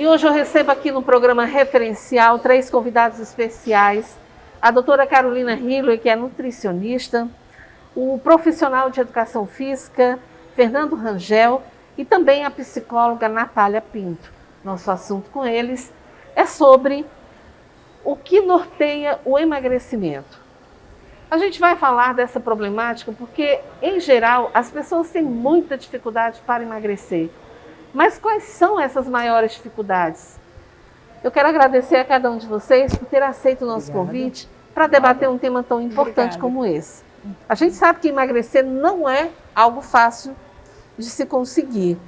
E hoje eu recebo aqui no programa Referencial 3 convidados especiais. A doutora Carolina Hiller, que é nutricionista, o profissional de educação física, Fernando Rangel, e também a psicóloga Natália Pinto. Nosso assunto com eles é sobre o que norteia o emagrecimento. A gente vai falar dessa problemática porque, em geral, as pessoas têm muita dificuldade para emagrecer. Mas quais são essas maiores dificuldades? Eu quero agradecer a cada um de vocês por ter aceito o nosso convite para debater um tema tão importante como esse. A gente sabe que emagrecer não é algo fácil de se conseguir.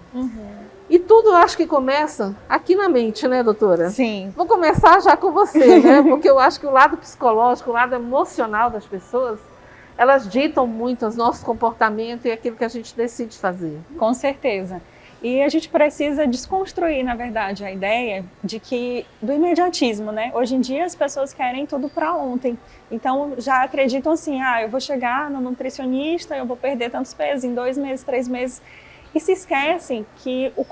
E tudo eu acho que começa aqui na mente, né, doutora? Sim. Vou começar já com você, né? Porque eu acho que o lado psicológico, o lado emocional das pessoas, elas ditam muito o nosso comportamento e aquilo que a gente decide fazer. Com certeza. E a gente precisa desconstruir, na verdade, a ideia do imediatismo, né? Hoje em dia as pessoas querem tudo para ontem. Então já acreditam assim, eu vou chegar no nutricionista, eu vou perder tantos pesos em 2 meses, 3 meses. E se esquecem que o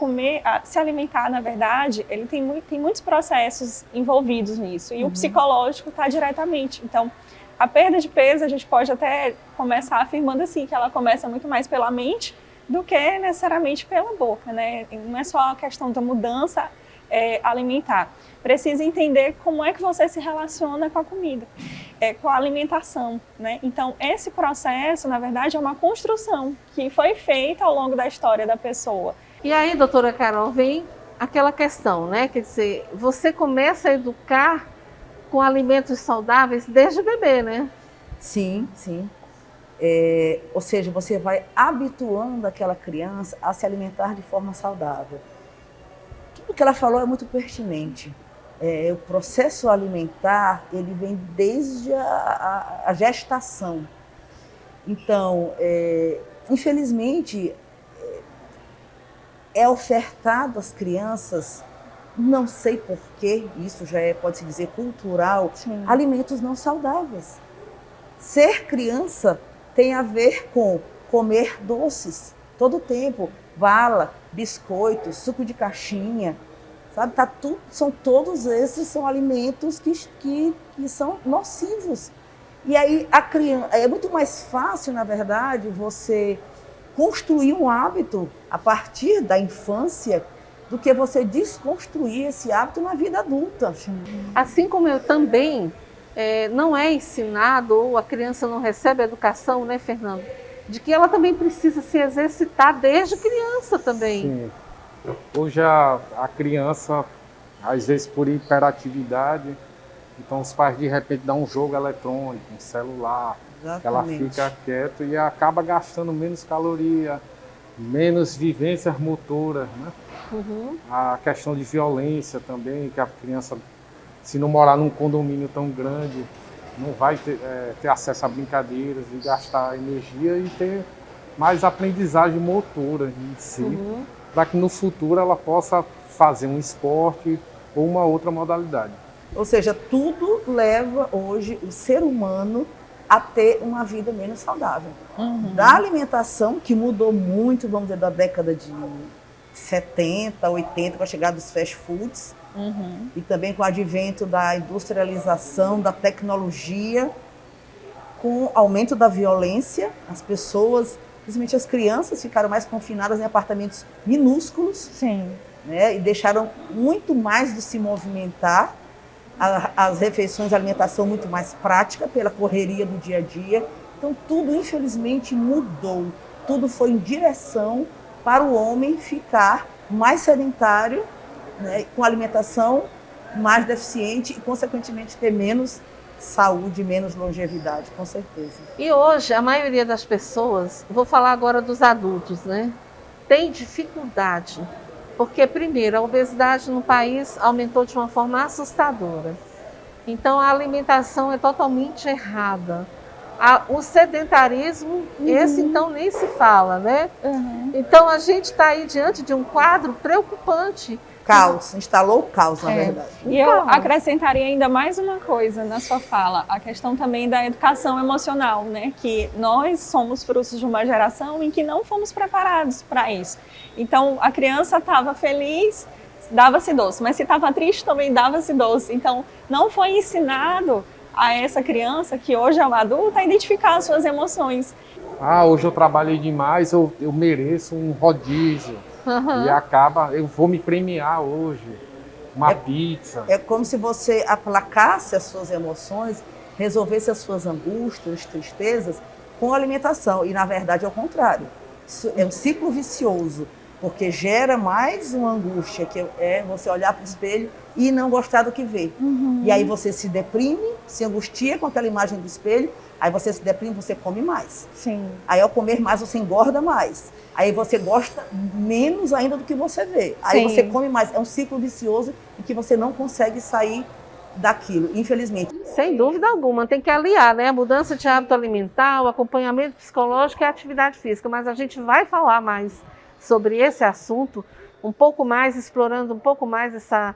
se alimentar, na verdade, ele tem muitos processos envolvidos nisso. E o psicológico está diretamente. Então, a perda de peso, a gente pode até começar afirmando assim, que ela começa muito mais pela mente do que necessariamente pela boca, né? Não é só a questão da mudança alimentar. Precisa entender como é que você se relaciona com a comida, com a alimentação, né? Então, esse processo, na verdade, é uma construção que foi feita ao longo da história da pessoa. E aí, doutora Carol, vem aquela questão, né? Quer dizer, você começa a educar com alimentos saudáveis desde bebê, né? Sim, sim. Ou seja, você vai habituando aquela criança a se alimentar de forma saudável. Tudo que ela falou é muito pertinente. O processo alimentar, ele vem desde a gestação. Então, infelizmente, é ofertado às crianças, não sei porquê, isso já pode-se dizer cultural, alimentos não saudáveis. Ser criança tem a ver com comer doces todo o tempo, bala, biscoitos, suco de caixinha, sabe? Todos esses são alimentos que são nocivos. E aí a criança, é muito mais fácil, na verdade, você construir um hábito a partir da infância do que você desconstruir esse hábito na vida adulta. Assim como eu também não é ensinado, ou a criança não recebe a educação, né, Fernando? De que ela também precisa se exercitar desde criança também. Sim. Hoje a criança, às vezes por hiperatividade, então os pais de repente dão um jogo eletrônico, um celular, que ela fica quieta e acaba gastando menos caloria, menos vivências motoras, né? A questão de violência também, que a criança, se não morar num condomínio tão grande, não vai ter acesso a brincadeiras e gastar energia e ter mais aprendizagem motora em si, para que no futuro ela possa fazer um esporte ou uma outra modalidade. Ou seja, tudo leva hoje o ser humano a ter uma vida menos saudável. Da alimentação, que mudou muito, vamos dizer, da década de 70, 80, com a chegada dos fast foods, e também com o advento da industrialização, da tecnologia, com o aumento da violência, as pessoas, principalmente as crianças, ficaram mais confinadas em apartamentos minúsculos, né, e deixaram muito mais de se movimentar, as refeições, a alimentação muito mais prática pela correria do dia a dia. Então tudo, infelizmente, mudou. Tudo foi em direção para o homem ficar mais sedentário, né, com alimentação mais deficiente e, consequentemente, ter menos saúde, menos longevidade, com certeza. E hoje, a maioria das pessoas, vou falar agora dos adultos, né, tem dificuldade. Porque, primeiro, a obesidade no país aumentou de uma forma assustadora. Então, a alimentação é totalmente errada. O sedentarismo, esse então nem se fala, né? Então, a gente está aí diante de um quadro preocupante. Caos, instalou o caos, na verdade. E eu acrescentaria ainda mais uma coisa na sua fala, a questão também da educação emocional, né? Que nós somos frutos de uma geração em que não fomos preparados para isso. Então, a criança estava feliz dava-se doce, mas se estava triste também dava-se doce. Então, não foi ensinado a essa criança, que hoje é uma adulta, a identificar as suas emoções. Hoje eu trabalhei demais, eu mereço um rodízio. E eu vou me premiar hoje, uma pizza. É como se você aplacasse as suas emoções, resolvesse as suas angústias, tristezas com alimentação. E na verdade é o contrário. Isso é um ciclo vicioso, porque gera mais uma angústia, que é você olhar para o espelho e não gostar do que vê. E aí você se deprime, se angustia com aquela imagem do espelho, aí você se deprime, você come mais. Sim. Aí ao comer mais você engorda mais. Aí você gosta menos ainda do que você vê. Aí você come mais. É um ciclo vicioso em que você não consegue sair daquilo, infelizmente. Sem dúvida alguma, tem que aliar, né? A mudança de hábito alimentar, o acompanhamento psicológico e a atividade física. Mas a gente vai falar mais sobre esse assunto, um pouco mais, explorando um pouco mais essa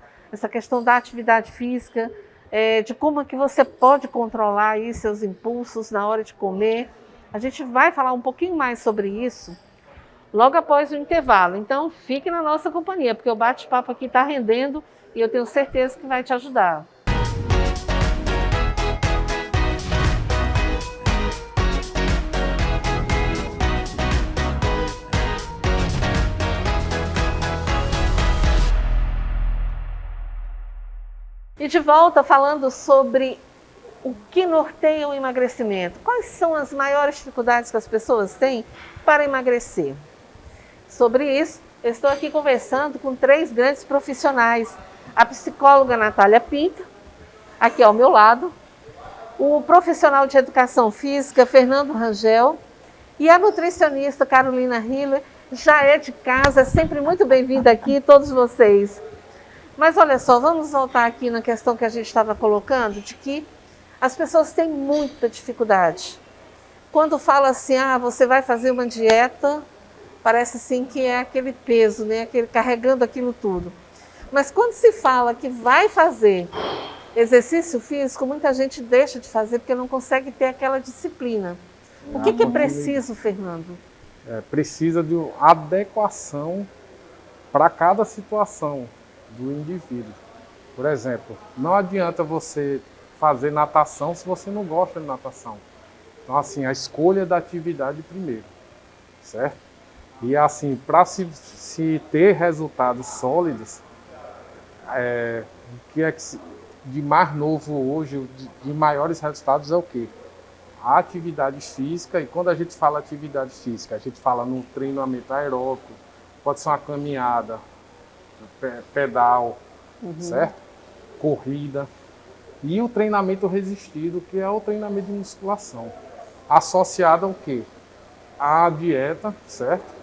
questão da atividade física, de como é que você pode controlar aí seus impulsos na hora de comer. A gente vai falar um pouquinho mais sobre isso logo após o intervalo. Então, fique na nossa companhia, porque o bate-papo aqui está rendendo e eu tenho certeza que vai te ajudar. E de volta falando sobre o que norteia o emagrecimento. Quais são as maiores dificuldades que as pessoas têm para emagrecer? Sobre isso, eu estou aqui conversando com 3 grandes profissionais. A psicóloga Natália Pinto, aqui ao meu lado, o profissional de educação física Fernando Rangel e a nutricionista Carolina Hiller. Já é de casa, é sempre muito bem-vinda aqui, todos vocês. Mas olha só, vamos voltar aqui na questão que a gente estava colocando, de que as pessoas têm muita dificuldade. Quando fala assim, você vai fazer uma dieta, parece assim que é aquele peso, né? Carregando aquilo tudo. Mas quando se fala que vai fazer exercício físico, muita gente deixa de fazer porque não consegue ter aquela disciplina. O que é preciso, Fernando? Precisa de uma adequação para cada situação do indivíduo. Por exemplo, não adianta você fazer natação se você não gosta de natação. Então, assim, a escolha da atividade primeiro, certo? E assim, para se ter resultados sólidos, o que é que de mais novo hoje, de maiores resultados é o quê? A atividade física. E quando a gente fala atividade física, a gente fala no treinamento aeróbico, pode ser uma caminhada, pedal, certo? Corrida. E o treinamento resistido, que é o treinamento de musculação, associado ao quê? À dieta, certo?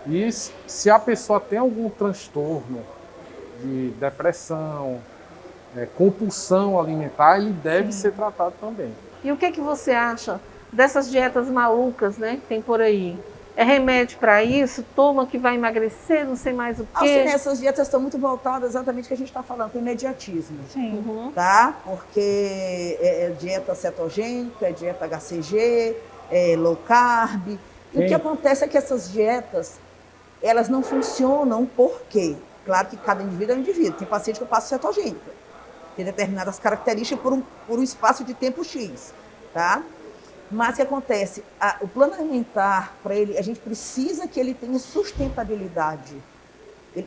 E se a pessoa tem algum transtorno de depressão, compulsão alimentar, ele deve ser tratado também. E o que você acha dessas dietas malucas, né, que tem por aí? É remédio para isso? Toma que vai emagrecer, não sei mais o quê? Assim, essas dietas estão muito voltadas exatamente ao que a gente está falando, para o imediatismo. Sim. Tá? Porque é dieta cetogênica, é dieta HCG, é low carb. E o que acontece é que essas dietas, elas não funcionam por quê? Claro que cada indivíduo é um indivíduo. Tem paciente que eu passo cetogênica, tem determinadas características por um espaço de tempo X, tá? Mas o que acontece? O plano alimentar, para ele, a gente precisa que ele tenha sustentabilidade.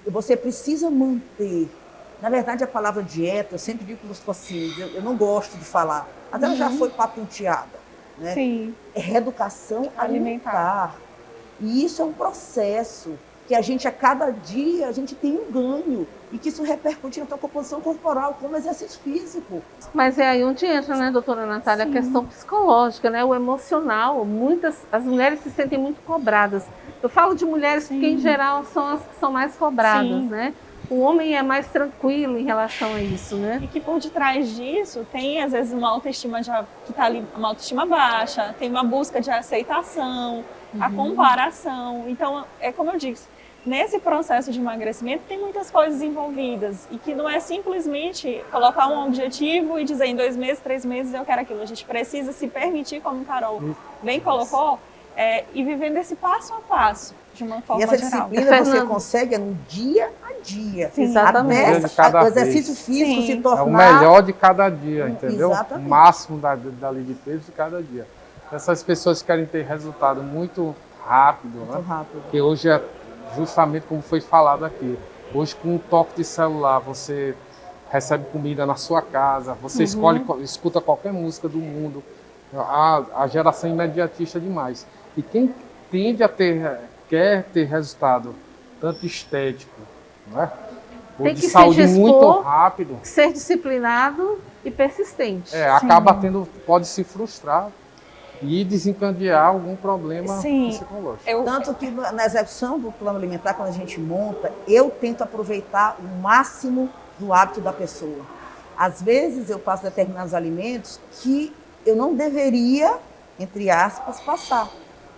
Você precisa manter. Na verdade, a palavra dieta, eu sempre digo para os pacientes, eu não gosto de falar, até ela já foi patenteada, né? Sim. É reeducação alimentar. E isso é um processo que a gente, a cada dia, a gente tem um ganho e que isso repercute na tua composição corporal, como exercício físico. Mas é aí onde entra, né, doutora Natália, a questão psicológica, né, o emocional. As mulheres se sentem muito cobradas. Eu falo de mulheres porque, em geral, são as que são mais cobradas, né? O homem é mais tranquilo em relação a isso, né? E que por detrás disso tem, às vezes, uma autoestima que está ali, uma autoestima baixa, tem uma busca de aceitação, a comparação. Então, é como eu disse, nesse processo de emagrecimento tem muitas coisas envolvidas e que não é simplesmente colocar um objetivo e dizer em 2 meses, 3 meses eu quero aquilo. A gente precisa se permitir, como o Carol bem colocou, e vivendo esse passo a passo, de uma forma geral. E essa disciplina você consegue no dia a dia. Sim, exatamente. Até o exercício físico Sim. se tornar... É o melhor de cada dia, entendeu? Exatamente. O máximo dali de peso de cada dia. Essas pessoas querem ter resultado muito rápido, né? Muito rápido. Porque hoje é justamente como foi falado aqui. Hoje, com um toque de celular, você recebe comida na sua casa, você escuta qualquer música do mundo. A geração imediatista demais. E quem tende a quer ter resultado tanto estético, não é? Ou Tem de que se saúde dispor, muito rápido, ser disciplinado e persistente. acaba pode se frustrar e desencadear algum problema psicológico. Tanto que na execução do plano alimentar, quando a gente monta, eu tento aproveitar o máximo do hábito da pessoa. Às vezes eu passo determinados alimentos que eu não deveria, entre aspas, passar,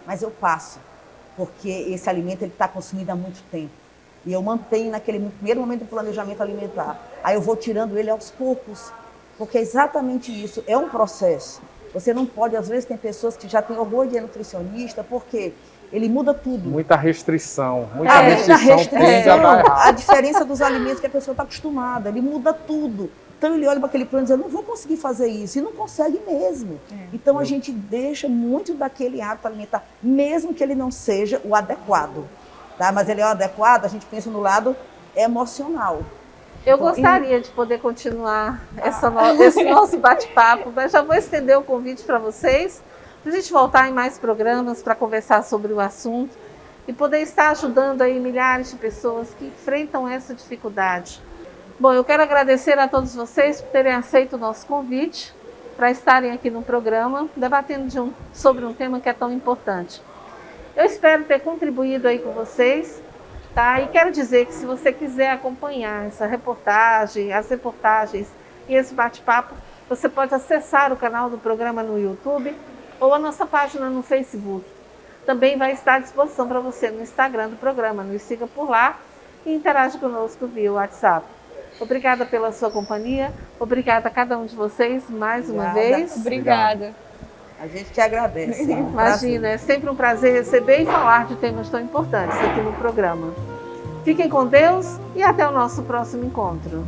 mas eu passo, porque esse alimento está consumido há muito tempo. E eu mantenho naquele primeiro momento do planejamento alimentar. Aí eu vou tirando ele aos poucos, porque é exatamente isso, é um processo. Você não pode, às vezes tem pessoas que já têm orgulho de ir nutricionista, porque ele muda tudo. Muita restrição. Muita restrição tende a dar errado. A diferença dos alimentos que a pessoa está acostumada, ele muda tudo. Então ele olha para aquele plano e diz, eu não vou conseguir fazer isso, e não consegue mesmo. Então a gente deixa muito daquele hábito alimentar, mesmo que ele não seja o adequado. Tá? Mas ele é o adequado, a gente pensa no lado emocional. Eu gostaria de poder continuar esse nosso bate-papo, mas já vou estender o convite para vocês, para a gente voltar em mais programas para conversar sobre o assunto e poder estar ajudando aí milhares de pessoas que enfrentam essa dificuldade. Bom, eu quero agradecer a todos vocês por terem aceito o nosso convite para estarem aqui no programa, debatendo sobre um tema que é tão importante. Eu espero ter contribuído aí com vocês, tá? E quero dizer que se você quiser acompanhar essa reportagem, as reportagens e esse bate-papo, você pode acessar o canal do programa no YouTube ou a nossa página no Facebook. Também vai estar à disposição para você no Instagram do programa. Nos siga por lá e interaja conosco via WhatsApp. Obrigada pela sua companhia, obrigada a cada um de vocês mais uma vez. Obrigada. A gente que agradece. Imagina, é sempre um prazer receber e falar de temas tão importantes aqui no programa. Fiquem com Deus e até o nosso próximo encontro.